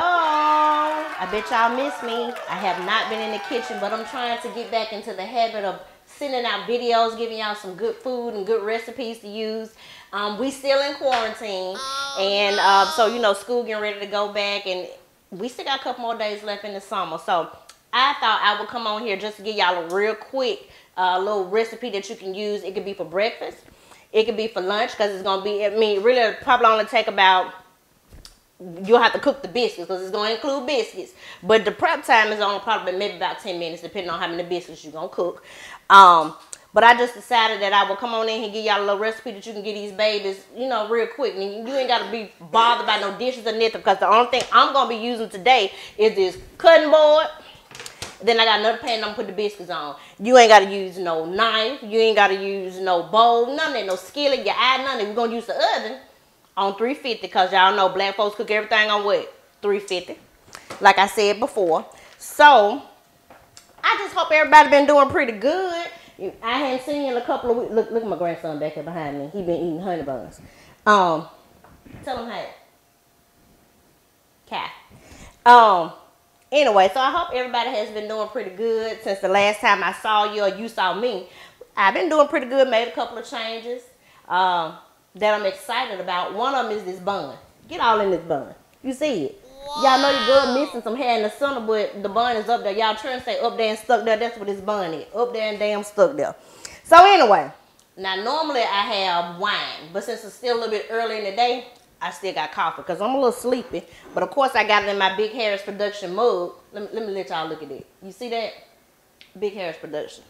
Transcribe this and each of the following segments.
I bet y'all miss me. I have not been in the kitchen, but I'm trying to get back into the habit of sending out videos, giving y'all some good food and good recipes to use. We still in quarantine, and so you know, school getting ready to go back, and we still got a couple more days left in the summer. So I thought I would come on here just to give y'all a real quick little recipe that you can use. It could be for breakfast, it could be for lunch, because it's gonna be, I mean, really it'll probably only take about, you'll have to cook the biscuits because it's going to include biscuits. But the prep time is only probably maybe about 10 minutes, depending on how many biscuits you're going to cook. But I just decided that I will come on in and give y'all a little recipe that you can get these babies, you know, real quick. And you ain't got to be bothered by no dishes or nothing, because the only thing I'm going to be using today is this cutting board. Then I got another pan I'm going to put the biscuits on. You ain't got to use no knife. You ain't got to use no bowl, none of that, no skillet, your eye, none of that. We're going to use the oven on 350, because y'all know black folks cook everything on what? 350, like I said before. So I just hope everybody been doing pretty good. I hadn't seen you in a couple of weeks. Look at my grandson back here behind me. He been eating honey buns. Tell him hey. Cat. Anyway, so I hope everybody has been doing pretty good since the last time I saw you or you saw me. I've been doing pretty good. Made a couple of changes that I'm excited about. One of them is this bun. Get all in this bun. You see it? Y'all know your girl missing some hair in the center, but the bun is up there. Y'all trying to say up there and stuck there. That's what this bun is. Up there and damn stuck there. So anyway, now normally I have wine, but since it's still a little bit early in the day, I still got coffee because I'm a little sleepy. But of course I got it in my Big Harris Production mug. Let me let y'all look at it. You see that? Big Harris Production.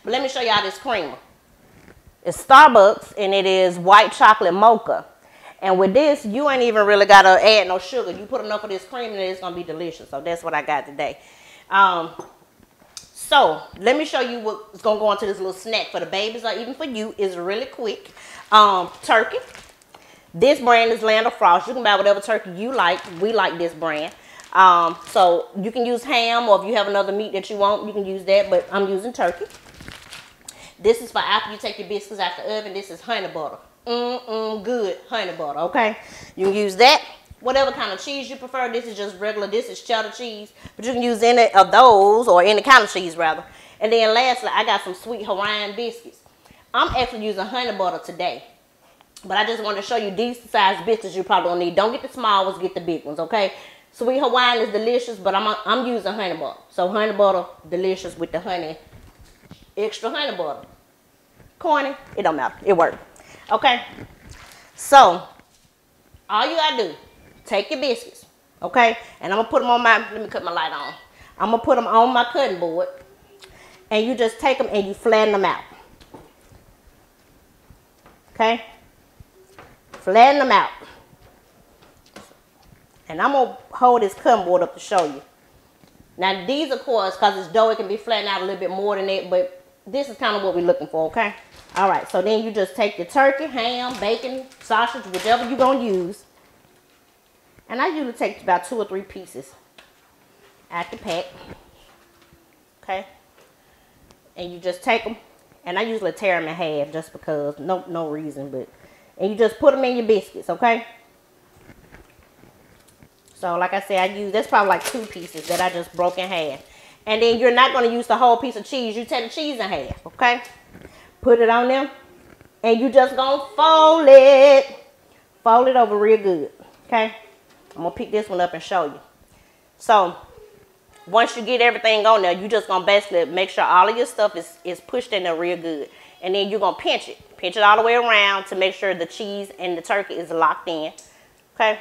But let me show y'all this creamer. It's Starbucks, and it is white chocolate mocha. And with this, you ain't even really got to add no sugar. You put enough of this cream in it, it's going to be delicious. So that's what I got today. So let me show you what's going to go into this little snack for the babies or even for you. It's really quick. Turkey. This brand is Land of Frost. You can buy whatever turkey you like. We like this brand. So you can use ham, or if you have another meat that you want, you can use that. But I'm using turkey. This is for after you take your biscuits out the oven. This is honey butter. Good honey butter, okay? You can use that. Whatever kind of cheese you prefer. This is just regular. This is cheddar cheese. But you can use any of those, or any kind of cheese, rather. And then lastly, I got some sweet Hawaiian biscuits. I'm actually using honey butter today. But I just want to show you these size biscuits you probably don't need. Don't get the small ones, get the big ones, okay? Sweet Hawaiian is delicious, but I'm using honey butter. So honey butter, delicious with the honey. Extra honey butter. Corny, it don't matter. It works. Okay, so all you gotta do, take your biscuits, okay, and I'm gonna put them on my, let me cut my light on. I'm gonna put them on my cutting board, and you just take them and you flatten them out, okay, flatten them out. And I'm gonna hold this cutting board up to show you. Now these, of course, because it's dough, it can be flattened out a little bit more than that, but this is kind of what we're looking for, okay? All right, so then you just take your turkey, ham, bacon, sausage, whichever you're going to use. And I usually take about 2 or 3 pieces out the pack, okay? And you just take them, and I usually tear them in half just because, no reason, but, and you just put them in your biscuits, okay? So like I said, that's probably like 2 pieces that I just broke in half. And then you're not going to use the whole piece of cheese. You take the cheese in half, okay? Put it on them, and you just gonna fold it. Fold it over real good, okay? I'm gonna pick this one up and show you. So, once you get everything on there, you just gonna basically make sure all of your stuff is pushed in there real good. And then you're gonna pinch it. Pinch it all the way around to make sure the cheese and the turkey is locked in, okay?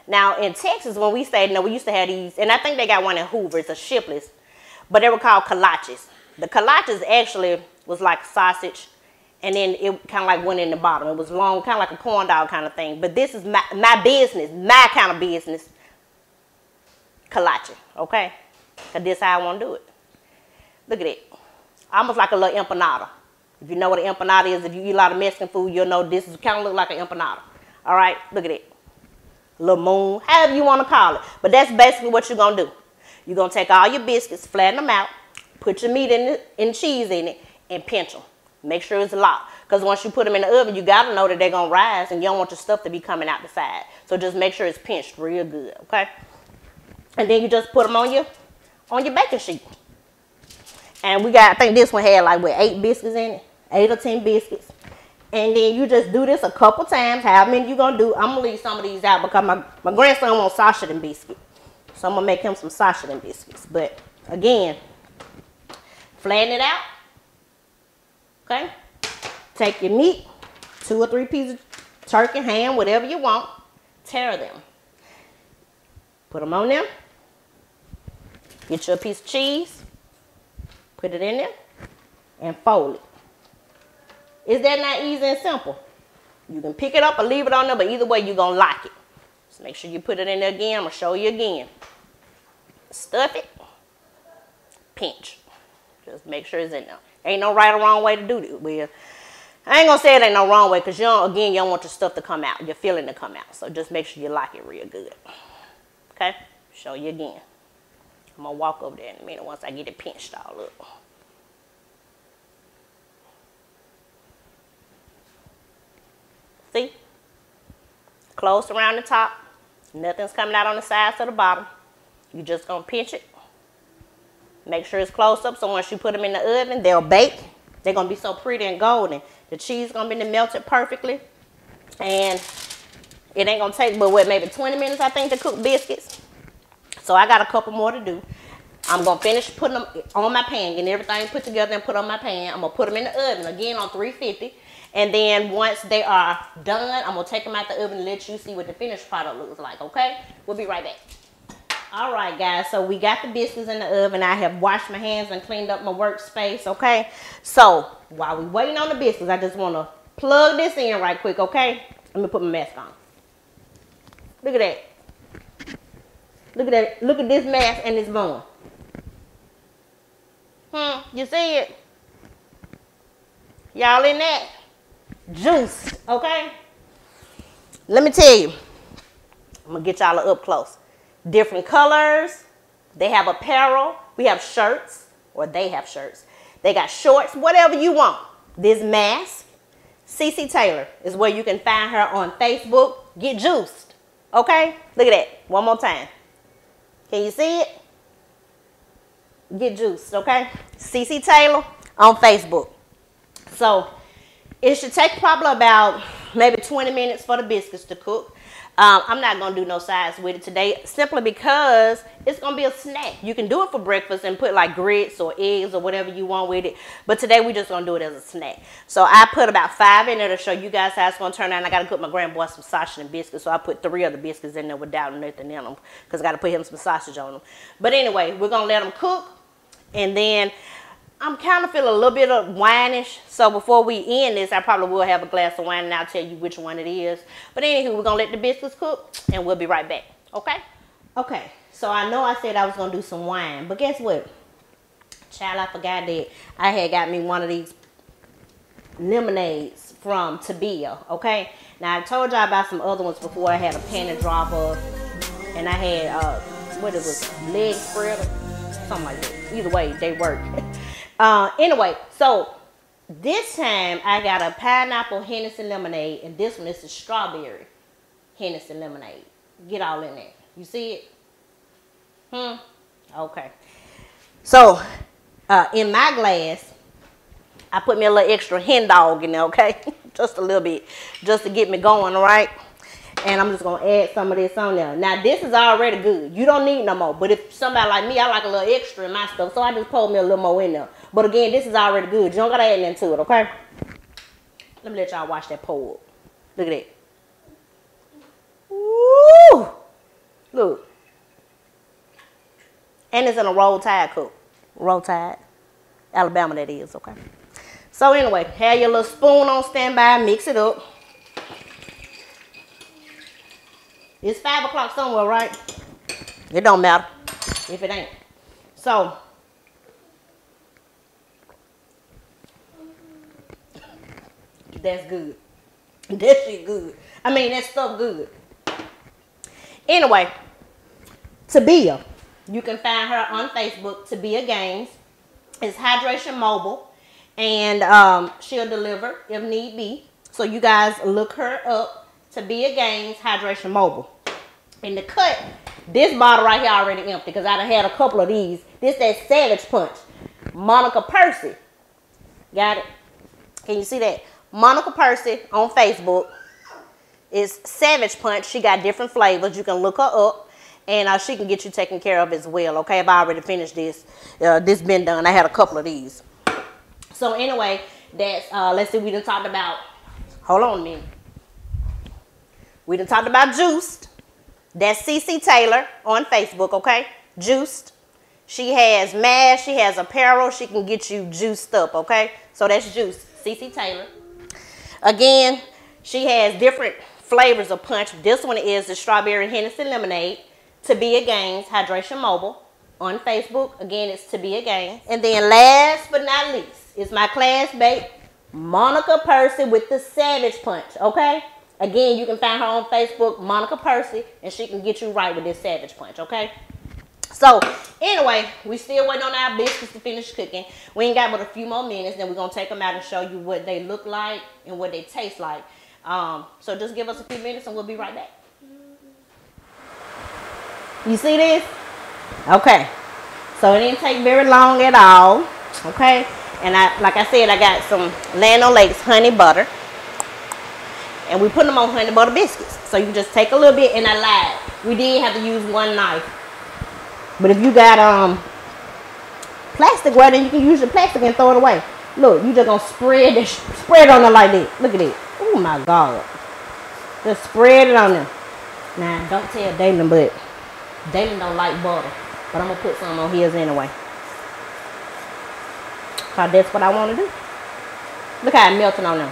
Now, in Texas, when we stayed, we used to have these, and I think they got one in Hoover. It's a shipless, but they were called kolaches. The kolaches actually was like sausage, and then it kind of like went in the bottom. It was long, kind of like a corn dog kind of thing. But this is my business, my kind of business, kolache, okay? Because this is how I want to do it. Look at it. Almost like a little empanada. If you know what an empanada is, if you eat a lot of Mexican food, you'll know this is kind of look like an empanada. All right, look at it. Little moon, however you want to call it. But that's basically what you're going to do. You're going to take all your biscuits, flatten them out, put your meat in cheese in it, and pinch them. Make sure it's locked. Because once you put them in the oven, you got to know that they're going to rise, and you don't want your stuff to be coming out the side. So just make sure it's pinched real good, okay? And then you just put them on your baking sheet. And we got, I think this one had like, what, 8 biscuits in it? 8 or 10 biscuits. And then you just do this a couple times. How many you going to do? I'm going to leave some of these out because my grandson wants sausage and biscuits. So I'm going to make him some sausage and biscuits. But, again, flatten it out. Okay? Take your meat, 2 or 3 pieces of turkey, ham, whatever you want. Tear them. Put them on there. Get you a piece of cheese. Put it in there. And fold it. Is that not easy and simple? You can pick it up or leave it on there, but either way, you're going to like it. So make sure you put it in there again. I'm going to show you again. Stuff it. Pinch. Just make sure it's in there. Ain't no right or wrong way to do this. Well, I ain't going to say it ain't no wrong way because, you don't want your stuff to come out, your filling to come out. So just make sure you like it real good. Okay? Show you again. I'm going to walk over there in a minute once I get it pinched all up. See? Close around the top. Nothing's coming out on the sides or the bottom. You just going to pinch it. Make sure it's close up so once you put them in the oven, they'll bake. They're going to be so pretty and golden. The cheese is going to be melted perfectly. And it ain't going to take but what, maybe 20 minutes, I think, to cook biscuits. So I got a couple more to do. I'm going to finish putting them on my pan, getting everything put together and put on my pan. I'm going to put them in the oven, again, on 350. And then once they are done, I'm going to take them out the oven and let you see what the finished product looks like, okay? We'll be right back. All right, guys, so we got the biscuits in the oven. I have washed my hands and cleaned up my workspace, okay? So while we waiting on the biscuits, I just want to plug this in right quick, okay? Let me put my mask on. Look at that. Look at that. Look at this mask and this bun. You see it? Y'all in that? Juiced, okay? Let me tell you. I'm going to get y'all up close. Different colors. They have apparel. We have shirts, or they have shirts. They got shorts, whatever you want. This mask, CC Taylor, is where you can find her on Facebook. Get juiced, okay? Look at that. One more time. Can you see it? Get juiced, okay? CC Taylor on Facebook. So it should take probably about maybe 20 minutes for the biscuits to cook. I'm not going to do no sides with it today simply because it's going to be a snack. You can do it for breakfast and put like grits or eggs or whatever you want with it. But today we're just going to do it as a snack. So I put about 5 in there to show you guys how it's going to turn out. And I got to cook my grandboy some sausage and biscuits. So I put 3 of the biscuits in there without nothing in them because I got to put him some sausage on them. But anyway, we're going to let them cook. And then I'm kind of feeling a little bit of wine-ish. So before we end this, I probably will have a glass of wine and I'll tell you which one it is. But anywho, we're going to let the biscuits cook and we'll be right back. Okay? Okay. So I know I said I was going to do some wine. But guess what? Child, I forgot that I had got me one of these lemonades from Tabia. Okay? Now, I told y'all about some other ones before. I had a penny dropper. And I had, what it was, leg spreader. Something like that. Either way, they work. Anyway, so this time I got a pineapple Hennessy lemonade, and this one is a strawberry Hennessy lemonade. Get all in there. You see it? Okay. So in my glass, I put me a little extra hen dog in there, okay? Just a little bit, just to get me going, all right? And I'm just going to add some of this on there. Now, this is already good. You don't need no more. But if somebody like me, I like a little extra in my stuff. So I just pour me a little more in there. But again, this is already good. You don't got to add anything to it, okay? Let me let y'all watch that pour up. Look at that. Woo! Look. And it's in a Roll Tide cup. Roll Tide. Alabama, that is, okay? So anyway, have your little spoon on standby. Mix it up. It's 5 o'clock somewhere, right? It don't matter if it ain't. So, that's good. That shit good. I mean, that stuff good. Anyway, Tabia. You can find her on Facebook, Tabia Games. It's Hydration Mobile. And she'll deliver if need be. So you guys look her up, Tabia Gaines Hydration Mobile. In the cut, this bottle right here already empty because I done had a couple of these. This that Savage Punch. Monica Percy. Got it? Can you see that? Monica Percy on Facebook is Savage Punch. She got different flavors. You can look her up, and she can get you taken care of as well. Okay, I've already finished this. This been done. I had a couple of these. So anyway, that's let's see. We done talked about. Hold on a minute. We done talked about Juiced. That's CC Taylor on Facebook. Okay, Juiced. She has mask. She has apparel. She can get you juiced up. Okay, so that's Juiced. CC Taylor. Again, she has different flavors of punch. This one is the Strawberry Hennessy Lemonade. Tabia Gaines Hydration Mobile on Facebook. Again, it's Tabia Gaines. And then last but not least is my classmate, Monica Percy with the Savage Punch. Okay? Again, you can find her on Facebook, Monica Percy, and she can get you right with this Savage Punch. Okay? So, anyway, we still waiting on our biscuits to finish cooking. We ain't got but a few more minutes. Then we're going to take them out and show you what they look like and what they taste like. So just give us a few minutes and we'll be right back. You see this? Okay. So it didn't take very long at all. Okay. And like I said, I got some Land O'Lakes honey butter. And we put them on honey butter biscuits. So you just take a little bit, and I lied. We did have to use one knife. But if you got plastic, well, then you can use your plastic and throw it away. Look, you just gonna spread it on there like this. Look at it. Oh my God. Just spread it on there. Now, don't tell Dalen, but Dalen don't like butter. But I'm gonna put some on his anyway. Cause that's what I want to do. Look how it melting on them.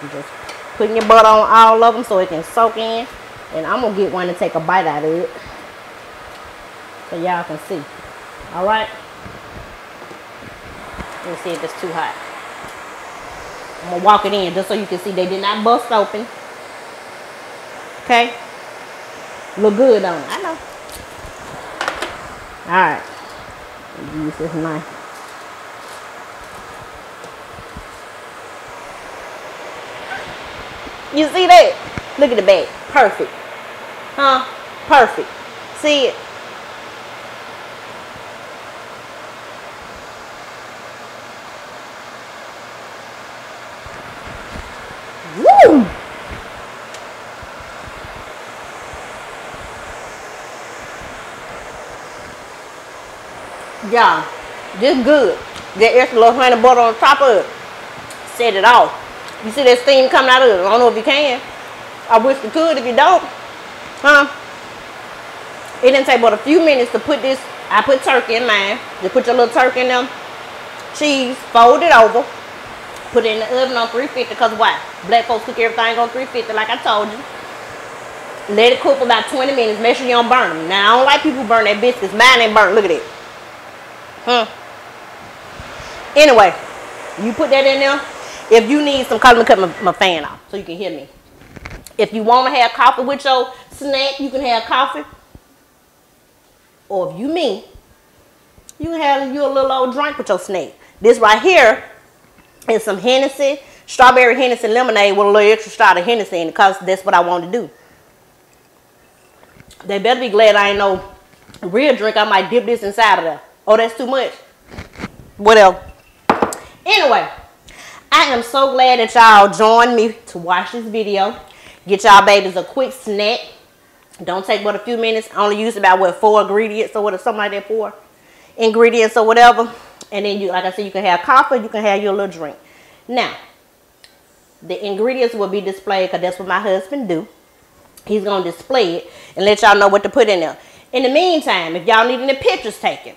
You just putting your butter on all of them so it can soak in. And I'm going to get one to take a bite out of it. So y'all can see. Alright. Let me see if it's too hot. I'm going to walk it in just so you can see they did not bust open. Okay. Look good on it. I know. Alright. Use this knife. You see that? Look at the bag. Perfect. Huh? Perfect. See it? Woo! Yeah, this good. That extra little honey butter on top of it. Set it off. You see that steam coming out of it? I don't know if you can. I wish you could if you don't. Huh? It didn't take but a few minutes to put this. I put turkey in mine. Just put your little turkey in them. Cheese. Fold it over. Put it in the oven on 350 because why? Black folks cook everything on 350 like I told you. Let it cook for about 20 minutes. Make sure you don't burn them. Now, I don't like people who burn their biscuits. Mine ain't burnt. Look at it. Anyway, you put that in there. If you need some, let me cut my fan off so you can hear me. If you want to have coffee with your snack, you can have coffee. Or if you you can have you a little old drink with your snack. This right here is some Hennessy, strawberry Hennessy lemonade with a little extra shot of Hennessy in it because that's what I want to do. They better be glad I ain't no real drink. I might dip this inside of there. Oh, that's too much. Whatever. Anyway, I am so glad that y'all joined me to watch this video. Get y'all babies a quick snack. Don't take but a few minutes. I only use about, what, 4 ingredients or whatever, something like that, 4 ingredients or whatever. And then, you, like I said, you can have coffee, you can have your little drink. Now, the ingredients will be displayed because that's what my husband do. He's going to display it and let y'all know what to put in there. In the meantime, if y'all need any pictures taken,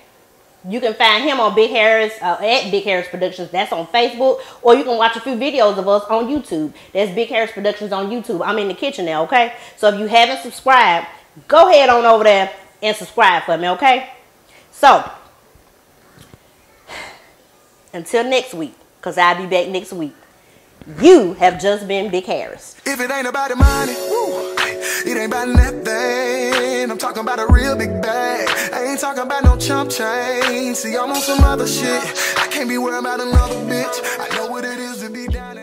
you can find him on Big Harris, at Big Harris Productions. That's on Facebook. Or you can watch a few videos of us on YouTube. That's Big Harris Productions on YouTube. I'm in the kitchen now, okay? So if you haven't subscribed, go ahead on over there and subscribe for me, okay? So, until next week, because I'll be back next week, you have just been Big Harris. If it ain't about the money, it ain't about nothing. in, I'm talking about a real big bag. I ain't talking about no chump change. See, I'm on some other shit. I can't be worried about another bitch. I know what it is to be down.